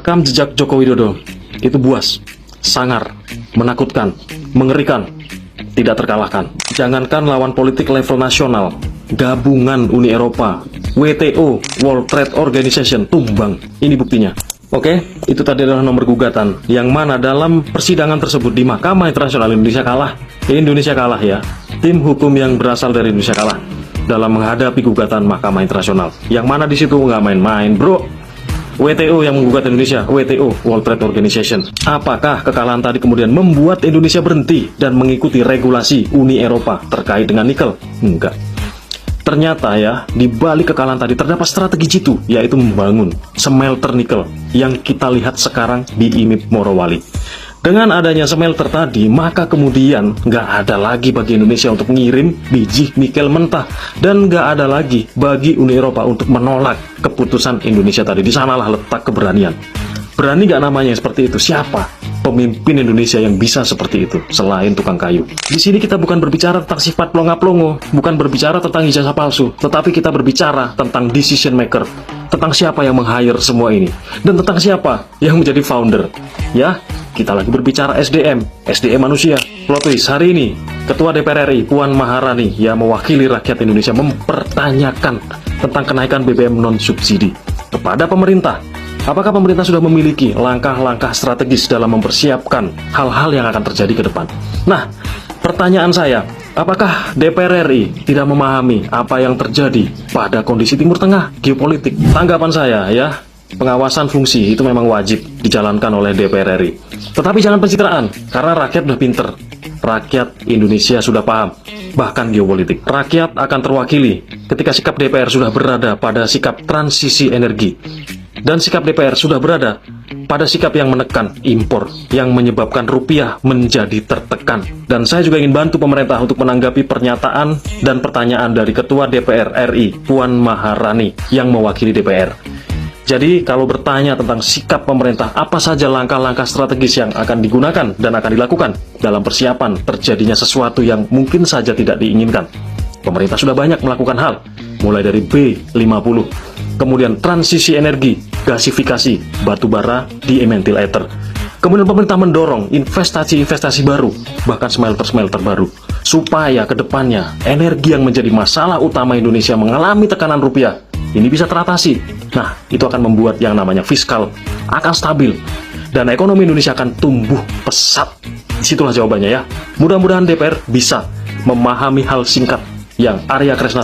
Rekam jejak Joko Widodo itu buas, sangar, menakutkan, mengerikan, tidak terkalahkan. Jangankan lawan politik level nasional, gabungan Uni Eropa, WTO, World Trade Organization, tumbang. Ini buktinya. Oke, itu tadi adalah nomor gugatan, yang mana dalam persidangan tersebut di Mahkamah Internasional Indonesia kalah. Indonesia kalah ya. Tim hukum yang berasal dari Indonesia kalah dalam menghadapi gugatan Mahkamah Internasional. Yang mana di situ nggak main-main, bro. WTO yang menggugat Indonesia, WTO, World Trade Organization. Apakah kekalahan tadi kemudian membuat Indonesia berhenti dan mengikuti regulasi Uni Eropa terkait dengan nikel? Enggak. Ternyata ya, di balik kekalahan tadi terdapat strategi jitu, yaitu membangun smelter nikel yang kita lihat sekarang di IMIP Morowali. Dengan adanya smelter tadi, maka kemudian nggak ada lagi bagi Indonesia untuk ngirim biji nikel mentah. Dan nggak ada lagi bagi Uni Eropa untuk menolak keputusan Indonesia tadi. Di sanalah letak keberanian. Berani nggak namanya seperti itu? Siapa pemimpin Indonesia yang bisa seperti itu selain tukang kayu? Di sini kita bukan berbicara tentang sifat plonga-plongo, bukan berbicara tentang ijazah palsu, tetapi kita berbicara tentang decision maker, tentang siapa yang meng-hire semua ini, dan tentang siapa yang menjadi founder. Ya, kita lagi berbicara SDM manusia. Plot twist, hari ini Ketua DPR RI Puan Maharani yang mewakili rakyat Indonesia mempertanyakan tentang kenaikan BBM non-subsidi kepada pemerintah. Apakah pemerintah sudah memiliki langkah-langkah strategis dalam mempersiapkan hal-hal yang akan terjadi ke depan? Nah, pertanyaan saya, apakah DPR RI tidak memahami apa yang terjadi pada kondisi Timur Tengah, geopolitik? Tanggapan saya ya, pengawasan fungsi itu memang wajib dijalankan oleh DPR RI. Tetapi jangan pencitraan, karena rakyat udah pinter. Rakyat Indonesia sudah paham, bahkan geopolitik. Rakyat akan terwakili ketika sikap DPR sudah berada pada sikap transisi energi. Dan sikap DPR sudah berada pada sikap yang menekan impor, yang menyebabkan rupiah menjadi tertekan. Dan saya juga ingin bantu pemerintah untuk menanggapi pernyataan dan pertanyaan dari Ketua DPR RI Puan Maharani yang mewakili DPR. Jadi kalau bertanya tentang sikap pemerintah, apa saja langkah-langkah strategis yang akan digunakan dan akan dilakukan dalam persiapan terjadinya sesuatu yang mungkin saja tidak diinginkan. Pemerintah sudah banyak melakukan hal, mulai dari B50, kemudian transisi energi, gasifikasi, batubara di Emmental Ether. Kemudian pemerintah mendorong investasi-investasi baru, bahkan smelter-smelter baru, supaya ke depannya energi yang menjadi masalah utama Indonesia mengalami tekanan rupiah, ini bisa teratasi. Nah, itu akan membuat yang namanya fiskal akan stabil, dan ekonomi Indonesia akan tumbuh pesat. Disitulah jawabannya ya. Mudah-mudahan DPR bisa memahami hal singkat yang Arya Kresna